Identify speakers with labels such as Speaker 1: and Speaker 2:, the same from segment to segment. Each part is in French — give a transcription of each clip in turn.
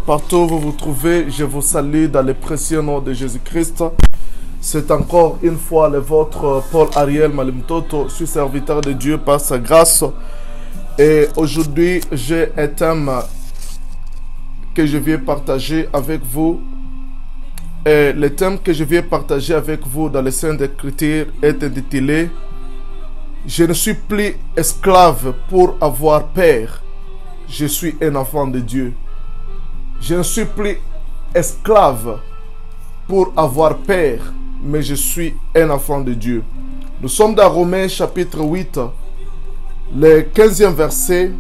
Speaker 1: partout où vous vous trouvez, je vous salue dans le précieux nom de Jésus-Christ. C'est encore une fois le vôtre Paul Ariel Malimtoto, je suis serviteur de Dieu par sa grâce. Et aujourd'hui, j'ai un thème que je viens partager avec vous. Et le thème que je viens partager avec vous dans les Saintes Écritures est intitulé « Je ne suis plus esclave pour avoir peur, je suis un enfant de Dieu. » Je ne suis plus esclave pour avoir peur, mais je suis un enfant de Dieu. Nous sommes dans Romains chapitre 8, le 15e verset.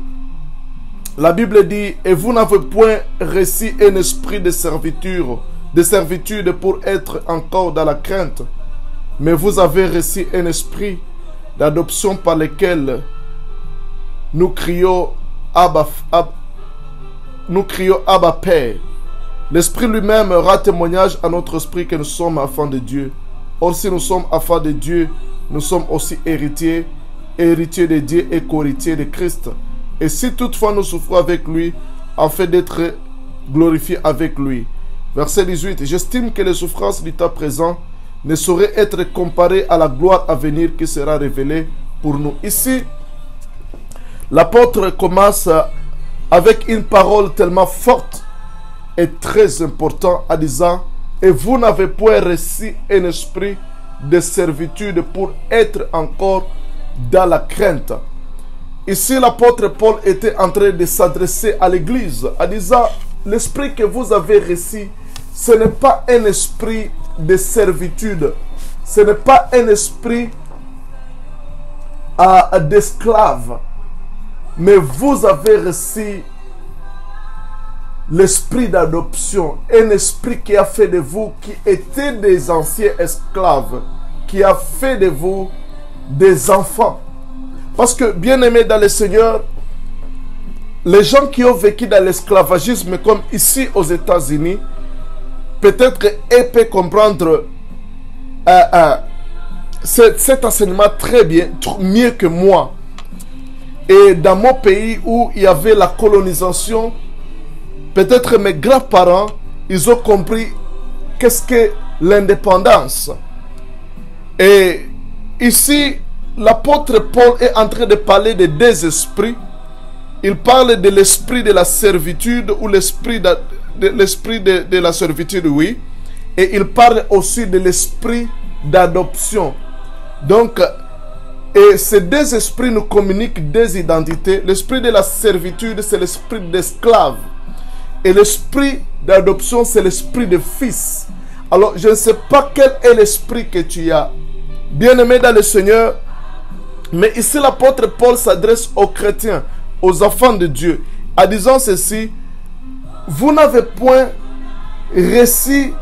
Speaker 1: La Bible dit « Et vous n'avez point reçu un esprit de servitude pour être encore dans la crainte, mais vous avez reçu un esprit d'adoption par lequel nous crions Abba Père. L'Esprit lui-même rend témoignage à notre esprit que nous sommes enfants de Dieu. Or, si nous sommes enfants de Dieu, nous sommes aussi héritiers de Dieu et co-héritiers de Christ. Et si toutefois nous souffrons avec lui, afin d'être glorifiés avec lui. Verset 18. J'estime que les souffrances du temps présent ne sauraient être comparées à la gloire à venir qui sera révélée pour nous. Ici, l'apôtre commence avec une parole tellement forte et très importante en disant « Et vous n'avez point reçu un esprit de servitude pour être encore dans la crainte. » Ici, l'apôtre Paul était en train de s'adresser à l'église en disant « L'esprit que vous avez reçu, ce n'est pas un esprit de servitude, ce n'est pas un esprit d'esclave. » Mais vous avez reçu l'esprit d'adoption, un esprit qui a fait de vous, qui étaient des anciens esclaves, qui a fait de vous des enfants. Parce que, bien aimés dans le Seigneur, les gens qui ont vécu dans l'esclavagisme, comme ici aux États-Unis, peut-être ils peuvent comprendre cet enseignement très bien, mieux que moi. Et dans mon pays où il y avait la colonisation, peut-être mes grands-parents, ils ont compris qu'est-ce que l'indépendance. Et ici, l'apôtre Paul est en train de parler de deux esprits. Il parle de l'esprit de la servitude ou l'esprit de la servitude, oui. Et il parle aussi de l'esprit d'adoption. Donc, et ces deux esprits nous communiquent des identités. L'esprit de la servitude, c'est l'esprit d'esclave. Et l'esprit d'adoption, c'est l'esprit de fils. Alors, je ne sais pas quel est l'esprit que tu as, bien-aimé dans le Seigneur. Mais ici, l'apôtre Paul s'adresse aux chrétiens, aux enfants de Dieu, en disant ceci. Vous n'avez point reçu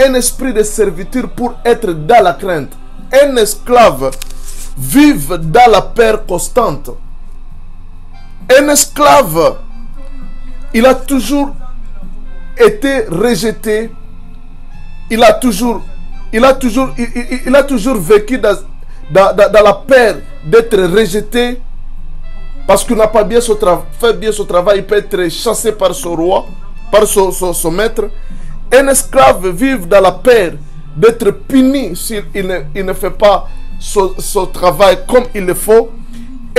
Speaker 1: un esprit de servitude pour être dans la crainte. Un esclave vive dans la peur constante. Un esclave, il a toujours été rejeté. Il a toujours vécu dans la peur d'être rejeté parce qu'il n'a pas bien fait bien son travail. Il peut être chassé par son roi, par son maître. Un esclave vive dans la peur d'être puni s'il ne fait pas son travail comme il le faut.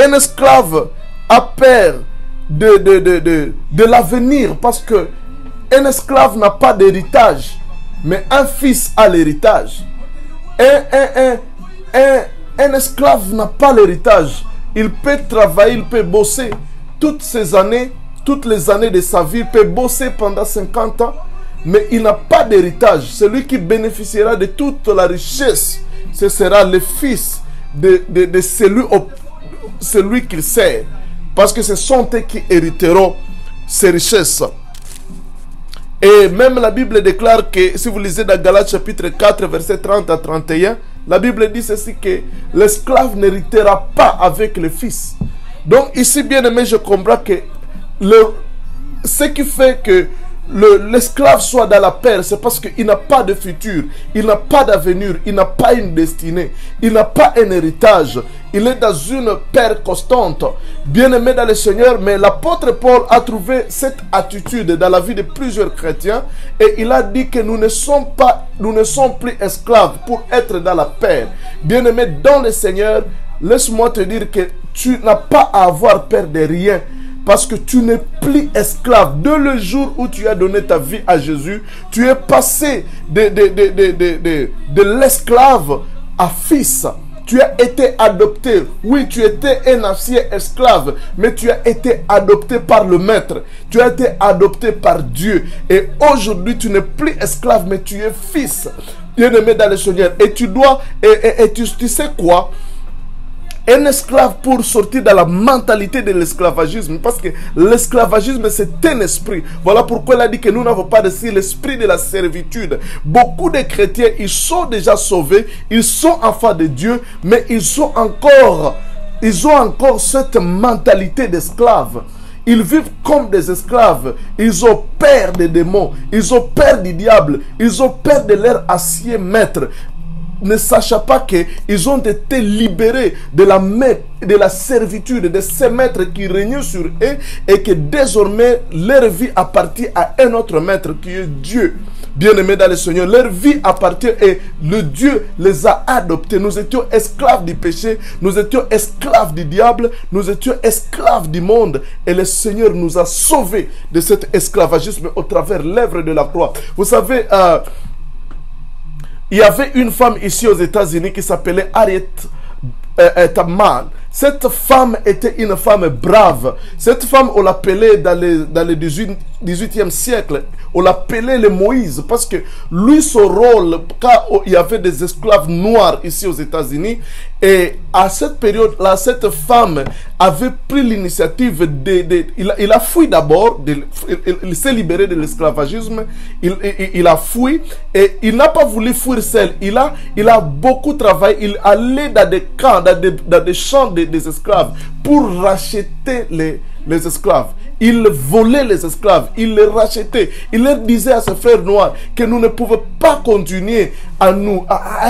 Speaker 1: Un esclave a peur de l'avenir parce que un esclave n'a pas d'héritage, mais un fils a l'héritage. Un esclave n'a pas l'héritage. Il peut travailler, il peut bosser toutes les années de sa vie, il peut bosser pendant 50 ans, mais il n'a pas d'héritage. Celui qui bénéficiera de toute la richesse, ce sera le fils de celui qu'il sert. Parce que ce sont eux qui hériteront ces richesses. Et même la Bible déclare que, si vous lisez dans Galates chapitre 4, verset 30 à 31, la Bible dit ceci, que l'esclave n'héritera pas avec le fils. Donc ici, bien aimé, je comprends que ce qui fait que l'esclave soit dans la peur, c'est parce qu'il n'a pas de futur, il n'a pas d'avenir, il n'a pas une destinée, il n'a pas un héritage, il est dans une paix constante. Bien-aimé dans le Seigneur, mais l'apôtre Paul a trouvé cette attitude dans la vie de plusieurs chrétiens et il a dit que nous ne sommes plus esclaves pour être dans la paix. Bien-aimé dans le Seigneur, laisse-moi te dire que tu n'as pas à avoir peur de rien. Parce que tu n'es plus esclave. Dès le jour où tu as donné ta vie à Jésus, tu es passé de l'esclave à fils. Tu as été adopté. Oui, tu étais un ancien esclave, mais tu as été adopté par le Maître. Tu as été adopté par Dieu. Et aujourd'hui, tu n'es plus esclave, mais tu es fils. Bien-aimé dans le Seigneur. Et tu dois, tu sais quoi? Un esclave, pour sortir de la mentalité de l'esclavagisme, parce que l'esclavagisme c'est un esprit. Voilà pourquoi il a dit que nous n'avons pas reçu l'esprit de la servitude. Beaucoup de chrétiens, ils sont déjà sauvés, ils sont enfants de Dieu, mais ils ont encore cette mentalité d'esclave. Ils vivent comme des esclaves. Ils ont peur des démons, ils ont peur du diable, ils ont peur de leur ancien maître, ne sachant pas qu'ils ont été libérés de la servitude de ces maîtres qui régnaient sur eux et que désormais leur vie appartient à un autre maître qui est Dieu. Bien-aimés dans le Seigneur, leur vie appartient et le Dieu les a adoptés. Nous étions esclaves du péché, nous étions esclaves du diable, nous étions esclaves du monde et le Seigneur nous a sauvés de cet esclavagisme au travers l'œuvre de la croix. Vous savez, il y avait une femme ici aux États-Unis qui s'appelait Harriet Tubman. Cette femme était une femme brave. Cette femme, on l'appelait dans le 18e siècle, on l'appelait le Moïse, parce que lui, son rôle, quand il y avait des esclaves noirs ici aux États-Unis, et à cette période-là, cette femme avait pris l'initiative il a fui d'abord, il s'est libéré de l'esclavagisme, il a fui, et il n'a pas voulu fuir seul. Il a beaucoup travaillé, il allait dans des camps, dans des champs des esclaves pour racheter les esclaves. Il volait les esclaves, il les rachetait. Il leur disait à ses frères noirs que nous ne pouvons pas continuer à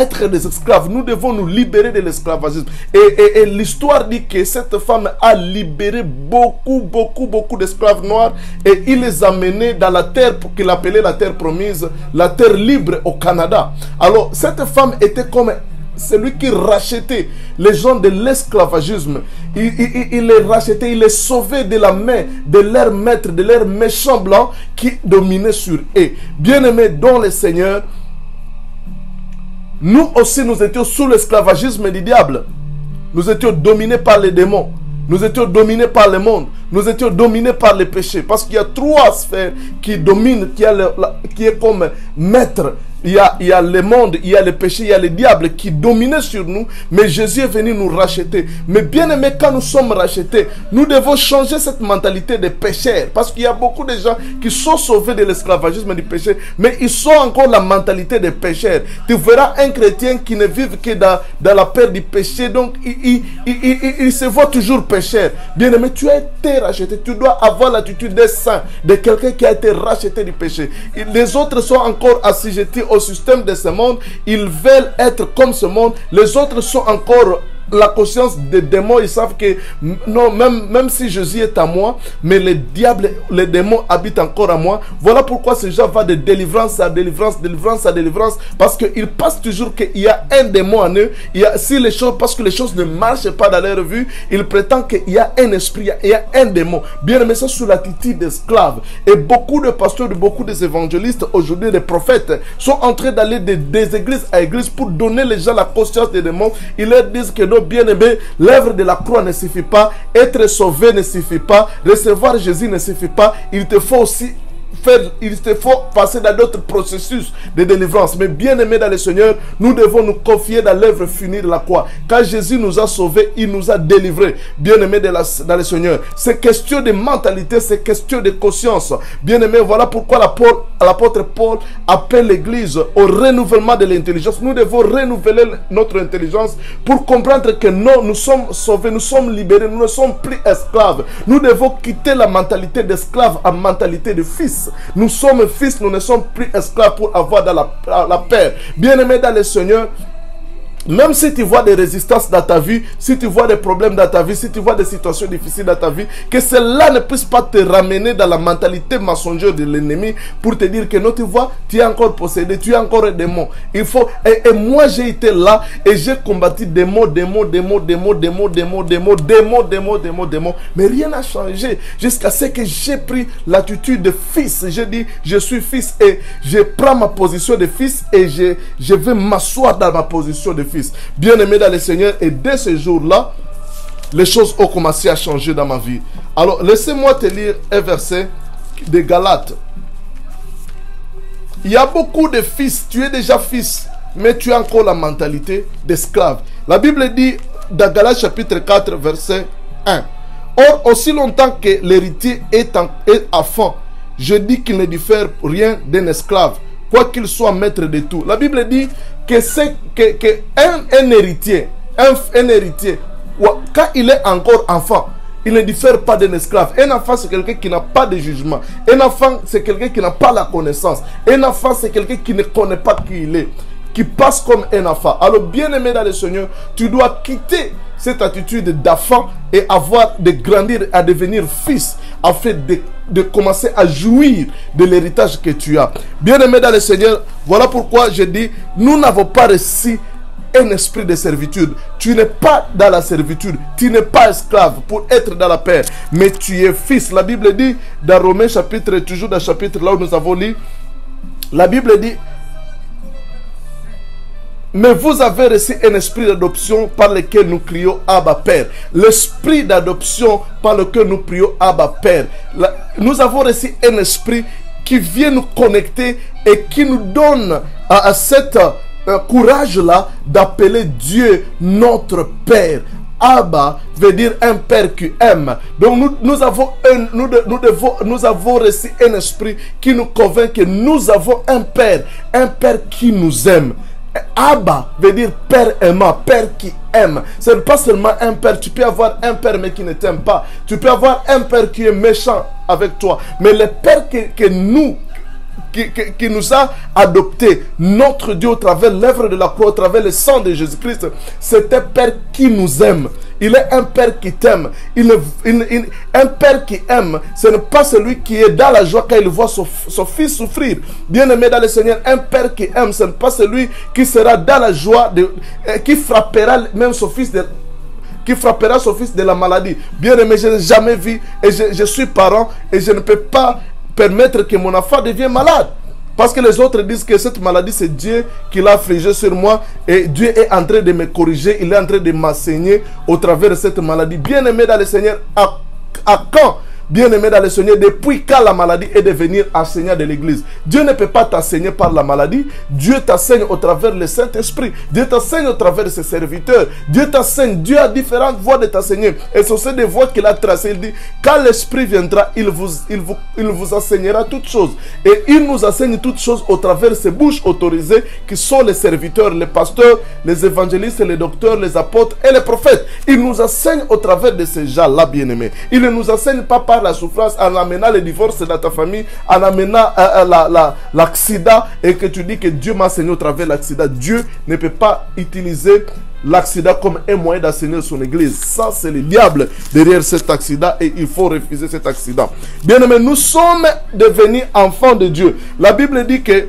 Speaker 1: être des esclaves. Nous devons nous libérer de l'esclavagisme. Et l'histoire dit que cette femme a libéré beaucoup d'esclaves noirs et il les a menés dans la terre qu'il appelait la terre promise, la terre libre au Canada. Alors cette femme était comme celui qui rachetait les gens de l'esclavagisme. Il les rachetait, il les sauvait de la main de leurs maîtres, de leurs méchants blancs qui dominaient sur eux. Bien-aimés dans le Seigneur, nous aussi nous étions sous l'esclavagisme du diable. Nous étions dominés par les démons. Nous étions dominés par le monde. Nous étions dominés par les péchés. Parce qu'il y a trois sphères qui dominent, qui est comme maître. Il y a le monde, il y a le péché, il y a le diable qui dominait sur nous. Mais Jésus est venu nous racheter. Mais bien aimé, quand nous sommes rachetés, nous devons changer cette mentalité de pécheurs. Parce qu'il y a beaucoup de gens qui sont sauvés de l'esclavagisme du péché, mais ils sont encore la mentalité des pécheurs. Tu verras un chrétien qui ne vit que dans la peur du péché. Donc il se voit toujours pécheur. Bien aimé, tu as été racheté. Tu dois avoir l'attitude des saints, de quelqu'un qui a été racheté du péché. Les autres sont encore assujettis au système de ce monde, ils veulent être comme ce monde. Les autres sont encore la conscience des démons. Ils savent que non, même si Jésus est à moi, mais le diable, les démons habitent encore à moi. Voilà pourquoi ces gens vont de délivrance à délivrance, délivrance à délivrance, parce qu'ils pensent toujours qu'il y a un démon en eux. Parce que les choses ne marchent pas dans leur vue, ils prétendent qu'il y a un esprit, il y a un démon. Bien aimé, ça sous l'attitude d'esclaves. Et beaucoup de pasteurs, beaucoup des évangélistes, aujourd'hui des prophètes, sont en train d'aller des églises à églises pour donner les gens la conscience des démons. Ils leur disent que non, bien-aimés, l'œuvre de la croix ne suffit pas, être sauvé ne suffit pas, recevoir Jésus ne suffit pas, il te faut aussi passer dans d'autres processus de délivrance. Mais bien aimés dans le Seigneur, nous devons nous confier dans l'œuvre finie de la croix. Quand Jésus nous a sauvés, il nous a délivrés. Bien aimés dans le Seigneur, c'est question de mentalité, c'est question de conscience. Bien aimés, voilà pourquoi l'apôtre Paul appelle l'église au renouvellement de l'intelligence. Nous devons renouveler notre intelligence pour comprendre que non, nous sommes sauvés, nous sommes libérés, nous ne sommes plus esclaves. Nous devons quitter la mentalité d'esclave à mentalité de fils. Nous sommes fils, nous ne sommes plus esclaves pour avoir dans la paix. Bien-aimés dans le Seigneur, Même si tu vois des résistances dans ta vie, si tu vois des problèmes dans ta vie, si tu vois des situations difficiles dans ta vie, que cela ne puisse pas te ramener dans la mentalité mensongère de l'ennemi pour te dire que non, tu vois, tu es encore possédé, tu es encore un démon. Il faut, et moi j'ai été là et j'ai combattu démons, mais rien n'a changé jusqu'à ce que j'ai pris l'attitude de fils. J'ai dit, je suis fils et je prends ma position de fils et je vais m'asseoir dans ma position de fils. Bien-aimé dans le Seigneur, et dès ce jour-là, les choses ont commencé à changer dans ma vie. Alors, laissez-moi te lire un verset de Galates. Il y a beaucoup de fils, tu es déjà fils, mais tu as encore la mentalité d'esclave. La Bible dit dans Galates chapitre 4, verset 1. Or, aussi longtemps que l'héritier est enfant, je dis qu'il ne diffère rien d'un esclave, quoi qu'il soit maître de tout. La Bible dit que c'est un héritier, un héritier, quand il est encore enfant, il ne diffère pas d'un esclave. Un enfant, c'est quelqu'un qui n'a pas de jugement. Un enfant, c'est quelqu'un qui n'a pas la connaissance. Un enfant, c'est quelqu'un qui ne connaît pas qui il est, qui passe comme un enfant. Alors, bien-aimé dans le Seigneur, tu dois quitter cette attitude d'enfant et avoir de grandir à devenir fils, afin de commencer à jouir de l'héritage que tu as. Bien-aimé dans le Seigneur, voilà pourquoi je dis, nous n'avons pas reçu un esprit de servitude. Tu n'es pas dans la servitude, tu n'es pas esclave pour être dans la paix, mais tu es fils. La Bible dit dans Romains chapitre, toujours dans le chapitre là où nous avons lu, la Bible dit, mais vous avez reçu un esprit d'adoption par lequel nous crions Abba Père. L'esprit d'adoption par lequel nous prions Abba Père. Nous avons reçu un esprit qui vient nous connecter et qui nous donne à cette courage-là d'appeler Dieu notre Père. Abba veut dire un père qui aime. Donc nous avons reçu un esprit qui nous convainc que nous avons un père qui nous aime. Abba veut dire père aimant, père qui aime. Ce n'est pas seulement un père. Tu peux avoir un père mais qui ne t'aime pas. Tu peux avoir un père qui est méchant avec toi. Mais le père qui nous a adoptés, notre Dieu, au travers l'œuvre de la croix, au travers le sang de Jésus-Christ, c'est un père qui nous aime. Il est un père qui t'aime. Un père qui aime, ce n'est pas celui qui est dans la joie quand il voit son fils souffrir. Bien-aimé dans le Seigneur, un père qui aime, ce n'est pas celui qui sera dans la joie, qui frappera même son fils de la maladie. Bien-aimé, je n'ai jamais vu, et je suis parent, et je ne peux pas permettre que mon enfant devienne malade. Parce que les autres disent que cette maladie, c'est Dieu qui l'a affligée sur moi. Et Dieu est en train de me corriger. Il est en train de m'enseigner au travers de cette maladie. Bien-aimé dans le Seigneur, à quand? Bien-aimé dans le Seigneur, depuis quand la maladie est devenue enseignant de l'église? Dieu ne peut pas t'enseigner par la maladie. Dieu t'enseigne au travers le Saint-Esprit. Dieu t'enseigne au travers de ses serviteurs. Dieu t'enseigne. Dieu a différentes voies de t'enseigner. Et ce sont des voies qu'il a tracées. Il dit, quand l'Esprit viendra, il vous enseignera toutes choses. Et il nous enseigne toutes choses au travers de ses bouches autorisées, qui sont les serviteurs, les pasteurs, les évangélistes, les docteurs, les apôtres et les prophètes. Il nous enseigne au travers de ces gens-là, bien-aimés. Il ne nous enseigne pas par la souffrance, en amenant le divorce dans ta famille, en amenant l'accident, et que tu dis que Dieu m'a enseigné au travers de l'accident. Dieu ne peut pas utiliser l'accident comme un moyen d'enseigner son église. Ça, c'est le diable derrière cet accident, et il faut refuser cet accident. Bien aimé, nous sommes devenus enfants de Dieu. La Bible dit que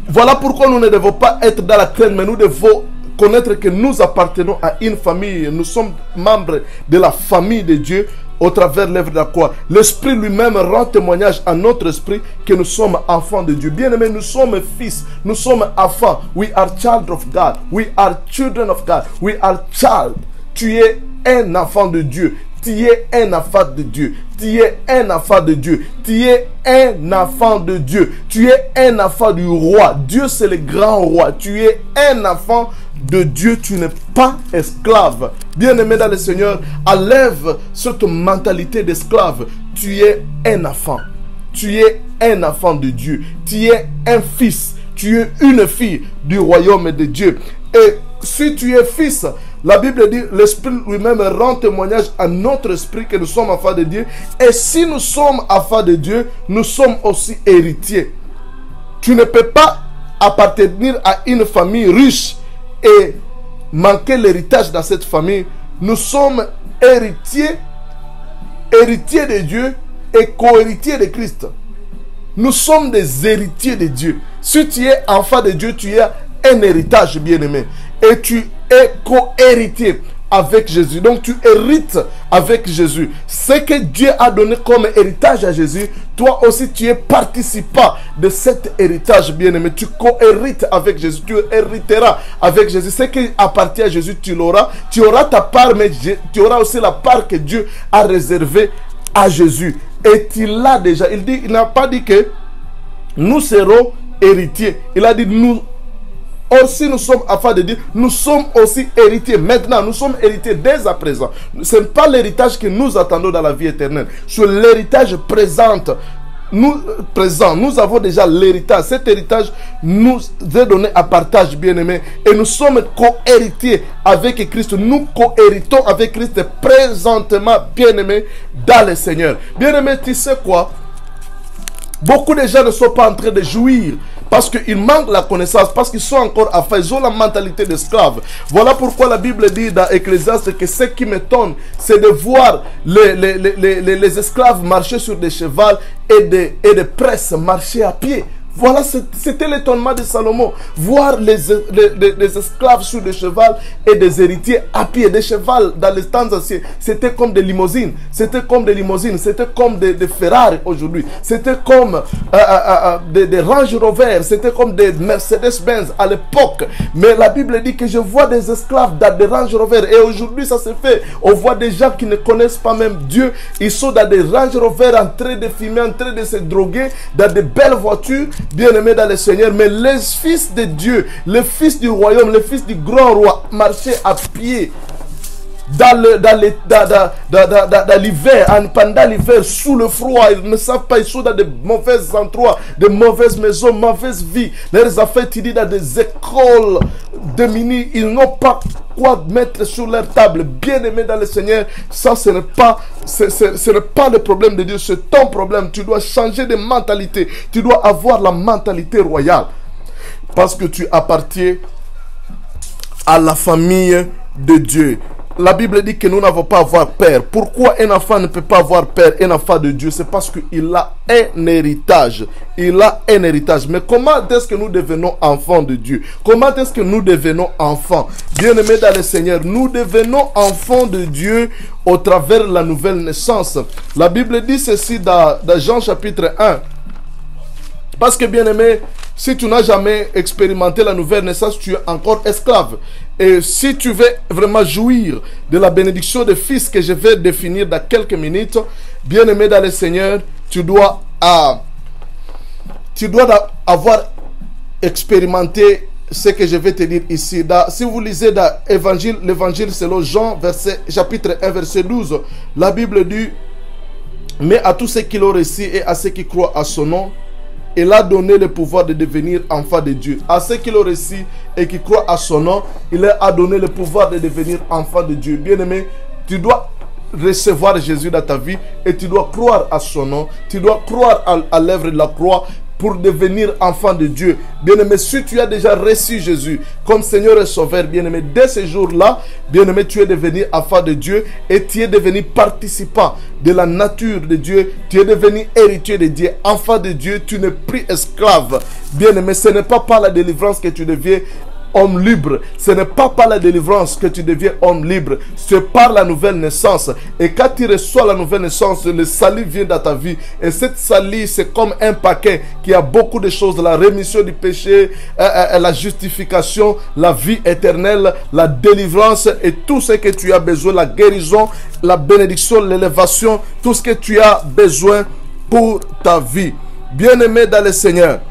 Speaker 1: voilà pourquoi nous ne devons pas être dans la crainte, mais nous devons connaître que nous appartenons à une famille. Nous sommes membres de la famille de Dieu au travers de l'œuvre de la croix. L'Esprit lui-même rend témoignage à notre esprit que nous sommes enfants de Dieu. Bien aimés, nous sommes fils, nous sommes enfants. We are child of God. We are children of God. We are child. Tu es un enfant de Dieu. Tu es un enfant de Dieu. Tu es un enfant de Dieu. Tu es un enfant de Dieu. Tu es un enfant du roi. Dieu, c'est le grand roi. Tu es un enfant de Dieu. Tu n'es pas esclave. Bien-aimé dans le Seigneur, enlève cette mentalité d'esclave. Tu es un enfant. Tu es un enfant de Dieu. Tu es un fils. Tu es une fille du royaume de Dieu. Et si tu es fils, la Bible dit, l'Esprit lui-même rend témoignage à notre esprit que nous sommes enfants de Dieu. Et si nous sommes enfants de Dieu, nous sommes aussi héritiers. Tu ne peux pas appartenir à une famille riche et manquer l'héritage dans cette famille. Nous sommes héritiers de Dieu et co-héritiers de Christ. Nous sommes des héritiers de Dieu. Si tu es enfant de Dieu, tu as un héritage, bien-aimé. Et tu es co-héritier avec Jésus. Donc tu hérites avec Jésus. Ce que Dieu a donné comme héritage à Jésus, toi aussi tu es participant de cet héritage, bien-aimé. Tu co-hérites avec Jésus. Tu hériteras avec Jésus. Ce qui appartient à Jésus, tu l'auras. Tu auras ta part, mais tu auras aussi la part que Dieu a réservée à Jésus. Et il l'a déjà. Il n'a pas dit que nous serons héritiers. Il a dit nous. Or, si nous sommes afin de dire, nous sommes aussi héritiers. Maintenant, nous sommes héritiers dès à présent. Ce n'est pas l'héritage que nous attendons dans la vie éternelle. C'est l'héritage présent. Nous avons déjà l'héritage. Cet héritage nous est donné à partage, bien-aimé. Et nous sommes co-héritiers avec Christ. Nous co-héritons avec Christ présentement, bien-aimé, dans le Seigneur. Bien-aimé, tu sais quoi? Beaucoup de gens ne sont pas en train de jouir parce qu'ils manquent la connaissance, parce qu'ils sont encore affaires, ils ont la mentalité d'esclaves. Voilà pourquoi la Bible dit dans Ecclésiaste que ce qui m'étonne, c'est de voir les esclaves marcher sur des chevaux et des presses marcher à pied. Voilà, c'était l'étonnement de Salomon. Voir les esclaves sur des chevaux et des héritiers à pied. Des chevaux dans les temps anciens, c'était comme des limousines. C'était comme des limousines. C'était comme des Ferrari aujourd'hui. C'était comme des Range Rover. C'était comme des Mercedes-Benz à l'époque. Mais la Bible dit que je vois des esclaves dans des Range Rover. Et aujourd'hui, ça se fait. On voit des gens qui ne connaissent pas même Dieu. Ils sont dans des Range Rover en train de fumer, en train de se droguer, dans de belles voitures. Bien-aimés dans le Seigneur, mais les fils de Dieu, les fils du royaume, les fils du grand roi marchaient à pied dans l'hiver, pendant l'hiver, sous le froid. Ils ne savent pas, ils sont dans de mauvais endroits, de mauvaises maisons, mauvaise vie. Leurs affaires étudiées dans des écoles de mini, ils n'ont pas quoi mettre sur leur table. Bien-aimé dans le Seigneur, ça ce n'est pas le problème de Dieu, c'est ton problème. Tu dois changer de mentalité. Tu dois avoir la mentalité royale parce que tu appartiens à la famille de Dieu. La Bible dit que nous n'avons pas à avoir père. Pourquoi un enfant ne peut pas avoir père, un enfant de Dieu? C'est parce qu'il a un héritage. Il a un héritage. Mais comment est-ce que nous devenons enfants de Dieu? Comment est-ce que nous devenons enfants? Bien-aimés dans le Seigneur, nous devenons enfants de Dieu au travers de la nouvelle naissance. La Bible dit ceci dans Jean chapitre 1. Parce que, bien-aimé, si tu n'as jamais expérimenté la nouvelle naissance, tu es encore esclave. Et si tu veux vraiment jouir de la bénédiction de fils que je vais définir dans quelques minutes, bien-aimé dans le Seigneur, tu dois avoir expérimenté ce que je vais te dire ici. Si vous lisez dans l'évangile selon Jean, chapitre 1, verset 12, la Bible dit, mais à tous ceux qui l'ont reçu et à ceux qui croient à son nom, il a donné le pouvoir de devenir enfant de Dieu. À ceux qui l'ont reçu et qui croient à son nom, il a donné le pouvoir de devenir enfant de Dieu. Bien-aimé, tu dois recevoir Jésus dans ta vie et tu dois croire à son nom. Tu dois croire à l'œuvre de la croix pour devenir enfant de Dieu. Bien-aimé, si tu as déjà reçu Jésus comme Seigneur et Sauveur, bien-aimé, dès ce jour-là, bien-aimé, tu es devenu enfant de Dieu et tu es devenu participant de la nature de Dieu. Tu es devenu héritier de Dieu, enfant de Dieu. Tu n'es plus esclave. Bien-aimé, ce n'est pas par la délivrance que tu deviens homme libre. Ce n'est pas par la délivrance que tu deviens homme libre. C'est par la nouvelle naissance. Et quand tu reçois la nouvelle naissance, le salut vient dans ta vie. Et cette salut, c'est comme un paquet qui a beaucoup de choses. La rémission du péché, la justification, la vie éternelle, la délivrance et tout ce que tu as besoin. La guérison, la bénédiction, l'élévation. Tout ce que tu as besoin pour ta vie. Bien-aimé dans le Seigneur.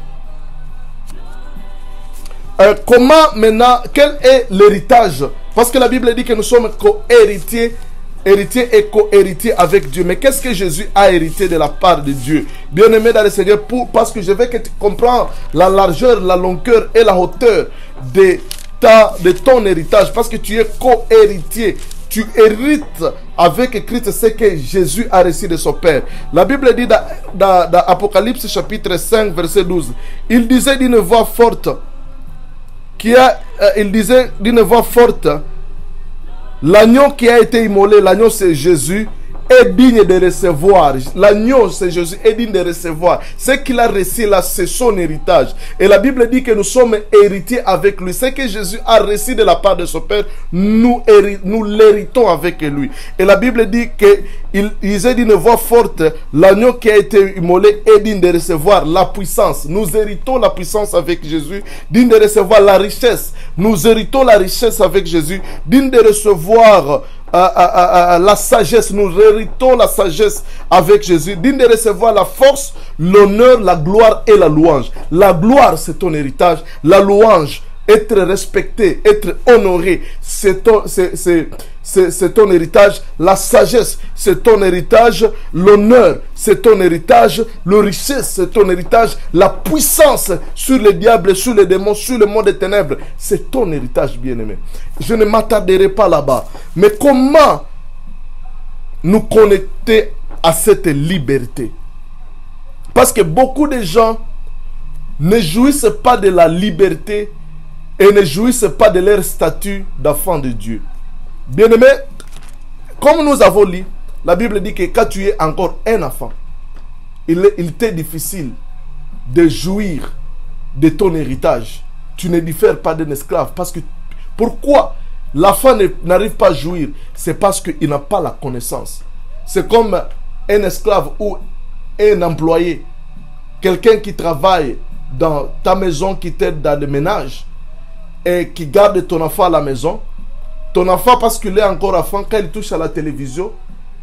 Speaker 1: Comment maintenant, quel est l'héritage? Parce que la Bible dit que nous sommes co-héritiers, héritiers et co-héritiers avec Dieu. Mais qu'est-ce que Jésus a hérité de la part de Dieu? Bien-aimé dans le Seigneur, parce que je veux que tu comprennes la largeur, la longueur et la hauteur de ton héritage. Parce que tu es co-héritier. Tu hérites avec Christ, c'est que Jésus a reçu de son Père. La Bible dit dans Apocalypse chapitre 5, verset 12, il disait d'une voix forte, l'agneau qui a été immolé, l'agneau c'est Jésus, est digne de recevoir. L'agneau, c'est Jésus, est digne de recevoir. Ce qu'il a reçu là, c'est son héritage. Et la Bible dit que nous sommes héritiers avec lui. Ce que Jésus a reçu de la part de son Père, nous l'héritons avec lui. Et la Bible dit qu'il disait d'une voix forte, l'agneau qui a été immolé est digne de recevoir la puissance. Nous héritons la puissance avec Jésus, digne de recevoir la richesse. Nous héritons la richesse avec Jésus, digne de recevoir la sagesse. Nous héritons la sagesse avec Jésus, digne de recevoir la force, l'honneur, la gloire et la louange. La gloire, c'est ton héritage. La louange, être respecté, être honoré, c'est ton héritage. La sagesse, c'est ton héritage. L'honneur, c'est ton héritage. La richesse, c'est ton héritage. La puissance sur les diables, sur les démons, sur le monde des ténèbres, c'est ton héritage, bien-aimé. Je ne m'attarderai pas là-bas. Mais comment nous connecter à cette liberté? Parce que beaucoup de gens ne jouissent pas de la liberté et ne jouissent pas de leur statut d'enfant de Dieu. Bien-aimé, comme nous avons lu, la Bible dit que quand tu es encore un enfant, il t'est difficile de jouir de ton héritage. Tu ne diffères pas d'un esclave. Parce que pourquoi l'enfant n'arrive pas à jouir? C'est parce qu'il n'a pas la connaissance. C'est comme un esclave ou un employé, quelqu'un qui travaille dans ta maison, qui t'aide dans le ménage et qui garde ton enfant à la maison. Ton enfant, parce qu'il est encore enfant, quand il touche à la télévision,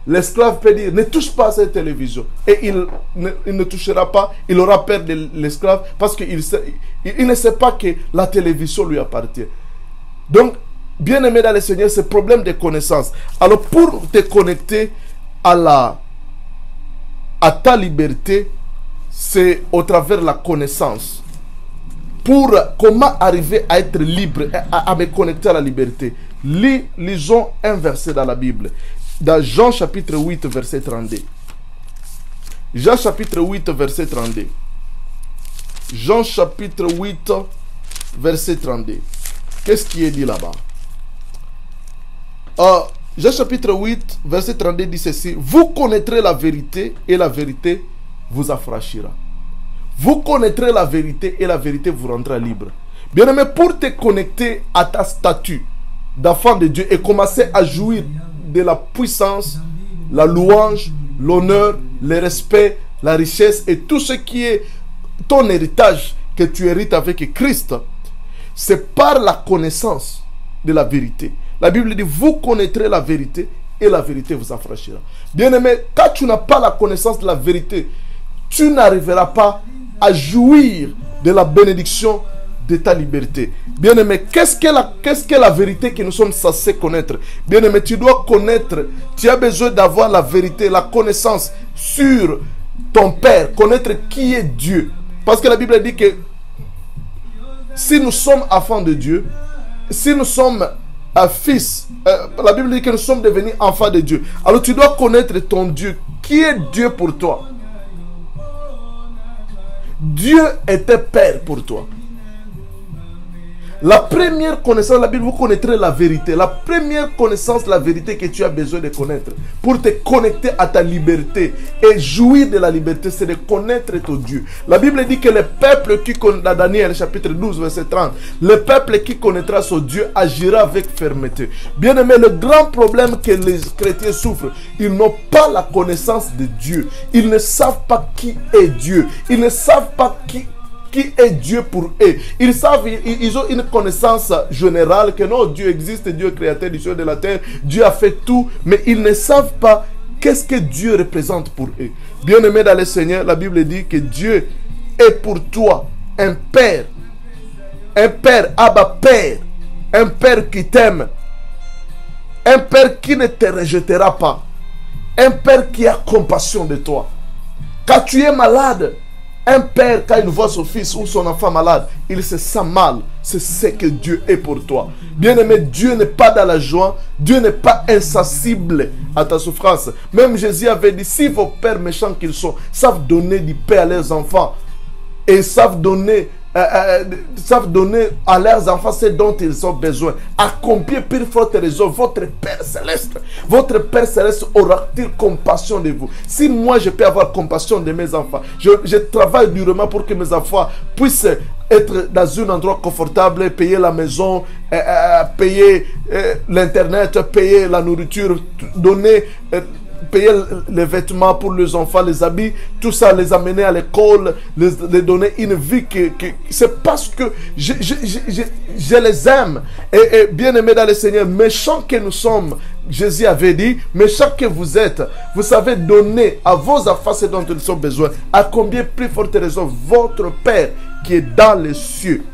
Speaker 1: l'esclave peut dire, ne touche pas à cette télévision. Et il ne touchera pas, il aura peur de l'esclave parce qu'il ne sait pas que la télévision lui appartient. Donc, bien aimé dans le Seigneur, c'est problème de connaissance. Alors, pour te connecter à ta liberté, c'est au travers de la connaissance. Pour comment arriver à être libre, à me connecter à la liberté, lisons un verset dans la Bible. Dans Jean chapitre 8, verset 32. Jean chapitre 8, verset 32. Jean chapitre 8, verset 32. Qu'est-ce qui est dit là-bas? Jean chapitre 8, verset 32 dit ceci. Vous connaîtrez la vérité et la vérité vous affranchira. Vous connaîtrez la vérité et la vérité vous rendra libre. Bien-aimé, pour te connecter à ta statut d'enfant de Dieu et commencer à jouir de la puissance, la louange, l'honneur, le respect, la richesse et tout ce qui est ton héritage que tu hérites avec Christ, c'est par la connaissance de la vérité. La Bible dit, vous connaîtrez la vérité et la vérité vous affranchira. Bien-aimé, quand tu n'as pas la connaissance de la vérité, tu n'arriveras pas à jouir de la bénédiction de ta liberté. Bien-aimé, qu'est-ce que la vérité que nous sommes censés connaître? Bien-aimé, tu dois connaître, tu as besoin d'avoir la vérité, la connaissance sur ton Père, connaître qui est Dieu. Parce que la Bible dit que si nous sommes enfants de Dieu, si nous sommes fils, la Bible dit que nous sommes devenus enfants de Dieu. Alors tu dois connaître ton Dieu. Qui est Dieu pour toi? Dieu était Père pour toi. La première connaissance de la Bible, vous connaîtrez la vérité. La première connaissance de la vérité que tu as besoin de connaître pour te connecter à ta liberté et jouir de la liberté, c'est de connaître ton Dieu. La Bible dit que le peuple qui connaît, dans Daniel chapitre 12 verset 30, le peuple qui connaîtra son Dieu agira avec fermeté. Bien aimé, le grand problème que les chrétiens souffrent, ils n'ont pas la connaissance de Dieu. Ils ne savent pas qui est Dieu. Ils ne savent pas qui est Dieu pour eux. Ils savent, ils ont une connaissance générale que non, Dieu existe, Dieu est créateur du ciel et de la terre, Dieu a fait tout, mais ils ne savent pas qu'est-ce que Dieu représente pour eux. Bien-aimé dans le Seigneur, la Bible dit que Dieu est pour toi un Père, Abba Père, un Père qui t'aime, un Père qui ne te rejettera pas, un Père qui a compassion de toi. Quand tu es malade, Un père, quand il voit son fils ou son enfant malade, il se sent mal. C'est ce que Dieu est pour toi. Bien-aimé, Dieu n'est pas dans la joie. Dieu n'est pas insensible à ta souffrance. Même Jésus avait dit, si vos pères méchants qu'ils sont, savent donner du pain à leurs enfants et savent donner à leurs enfants ce dont ils ont besoin, à combien plus forte raison votre Père Céleste aura-t-il compassion de vous? Si moi je peux avoir compassion de mes enfants, je travaille durement pour que mes enfants puissent être dans un endroit confortable, payer la maison, payer l'internet, payer la nourriture, donner payer les vêtements pour les enfants, les habits, tout ça, les amener à l'école, les donner une vie c'est parce que je les aime. Et bien aimés dans le Seigneur, méchants que nous sommes, Jésus avait dit, méchants que vous êtes, vous savez donner à vos enfants ce dont ils ont besoin. À combien plus forte raison votre Père qui est dans les cieux,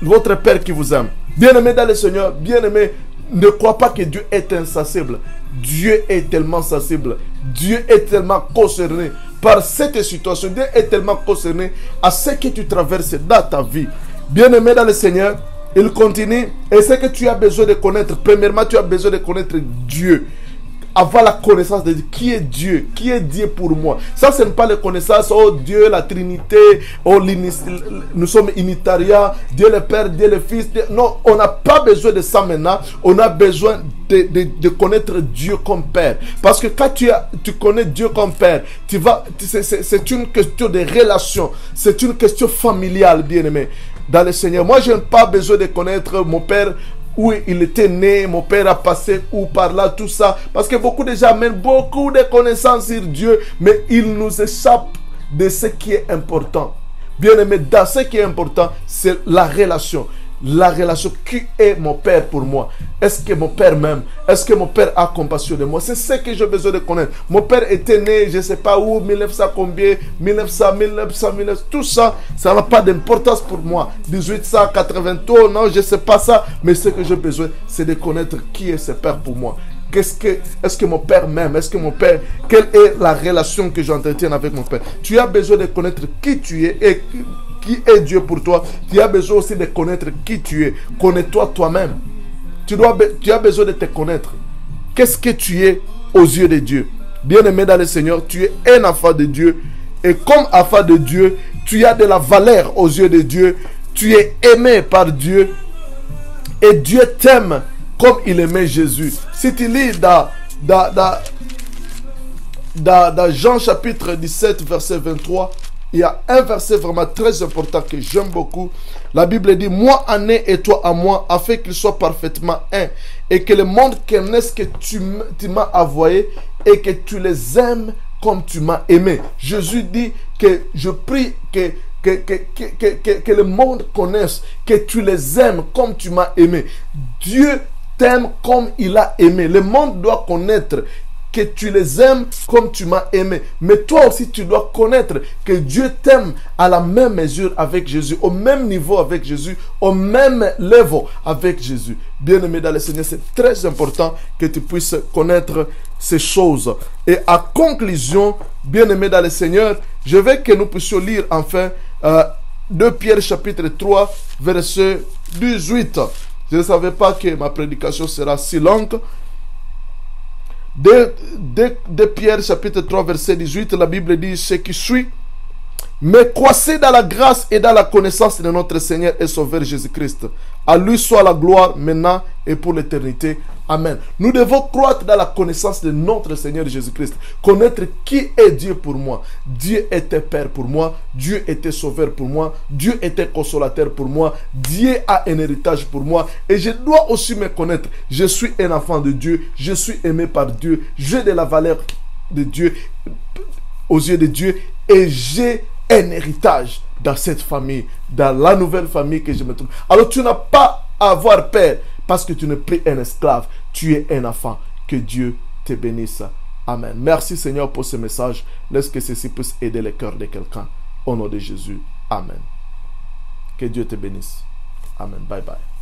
Speaker 1: votre Père qui vous aime. Bien aimé dans le Seigneur, bien aimé, ne crois pas que Dieu est insensible. Dieu est tellement sensible. Dieu est tellement concerné par cette situation. Dieu est tellement concerné à ce que tu traverses dans ta vie. Bien-aimé dans le Seigneur, il continue. Et ce que tu as besoin de connaître, premièrement, tu as besoin de connaître Dieu. Avoir la connaissance de Dieu. Qui est Dieu? Qui est Dieu pour moi? Ça, ce n'est pas la connaissance, oh Dieu, la Trinité, oh, nous sommes unitariens, Dieu le Père, Dieu le Fils. Dieu... Non, on n'a pas besoin de ça maintenant. On a besoin de connaître Dieu comme Père. Parce que quand tu connais Dieu comme Père, c'est une question de relation. C'est une question familiale, bien-aimé, dans le Seigneur. Moi, je n'ai pas besoin de connaître mon Père, où il était né, mon père a passé où par là, tout ça. Parce que beaucoup de gens amènent beaucoup de connaissances sur Dieu, mais il nous échappe de ce qui est important. Bien aimé, dans ce qui est important, c'est la relation. La relation, qui est mon Père pour moi? Est-ce que mon Père m'aime? Est-ce que mon Père a compassion de moi? C'est ce que j'ai besoin de connaître. Mon Père était né, je ne sais pas où, 1900 combien, 1900, tout ça, ça n'a pas d'importance pour moi. 1880, non, je ne sais pas ça. Mais ce que j'ai besoin, c'est de connaître qui est ce Père pour moi. Est-ce que mon Père m'aime? Est-ce que mon Père... Quelle est la relation que j'entretiens avec mon Père? Tu as besoin de connaître qui tu es et qui est Dieu pour toi. Tu as besoin aussi de connaître qui tu es. Connais-toi toi-même. Tu as besoin de te connaître. Qu'est-ce que tu es aux yeux de Dieu? Bien-aimé dans le Seigneur, tu es un enfant de Dieu. Et comme enfant de Dieu, tu as de la valeur aux yeux de Dieu. Tu es aimé par Dieu. Et Dieu t'aime comme il aimait Jésus. Si tu lis dans Jean chapitre 17, verset 23, il y a un verset vraiment très important que j'aime beaucoup. La Bible dit, moi en un et toi en moi, afin qu'ils soient parfaitement un. Et que le monde connaisse que tu m'as envoyé et que tu les aimes comme tu m'as aimé. Jésus dit que je prie que le monde connaisse que tu les aimes comme tu m'as aimé. Dieu t'aime comme il a aimé. Le monde doit connaître que tu les aimes comme tu m'as aimé. Mais toi aussi, tu dois connaître que Dieu t'aime à la même mesure avec Jésus, au même niveau avec Jésus, au même level avec Jésus. Bien-aimé dans le Seigneur, c'est très important que tu puisses connaître ces choses. Et à conclusion, bien-aimé dans le Seigneur, je veux que nous puissions lire enfin 2 Pierre chapitre 3, verset 18. Je ne savais pas que ma prédication sera si longue. De Pierre chapitre 3 verset 18, la Bible dit ce qui suit. Mais croissez dans la grâce et dans la connaissance de notre Seigneur et Sauveur Jésus-Christ. À lui soit la gloire maintenant et pour l'éternité. Amen. Nous devons croître dans la connaissance de notre Seigneur Jésus-Christ. Connaître qui est Dieu pour moi. Dieu était Père pour moi. Dieu était Sauveur pour moi. Dieu était Consolateur pour moi. Dieu a un héritage pour moi. Et je dois aussi me connaître. Je suis un enfant de Dieu. Je suis aimé par Dieu. J'ai de la valeur de Dieu aux yeux de Dieu. Et j'ai un héritage dans cette famille, dans la nouvelle famille que je me trouve. Alors tu n'as pas à avoir peur parce que tu n'es plus un esclave, tu es un enfant. Que Dieu te bénisse. Amen. Merci Seigneur pour ce message. Laisse que ceci puisse aider le cœur de quelqu'un. Au nom de Jésus. Amen. Que Dieu te bénisse. Amen. Bye bye.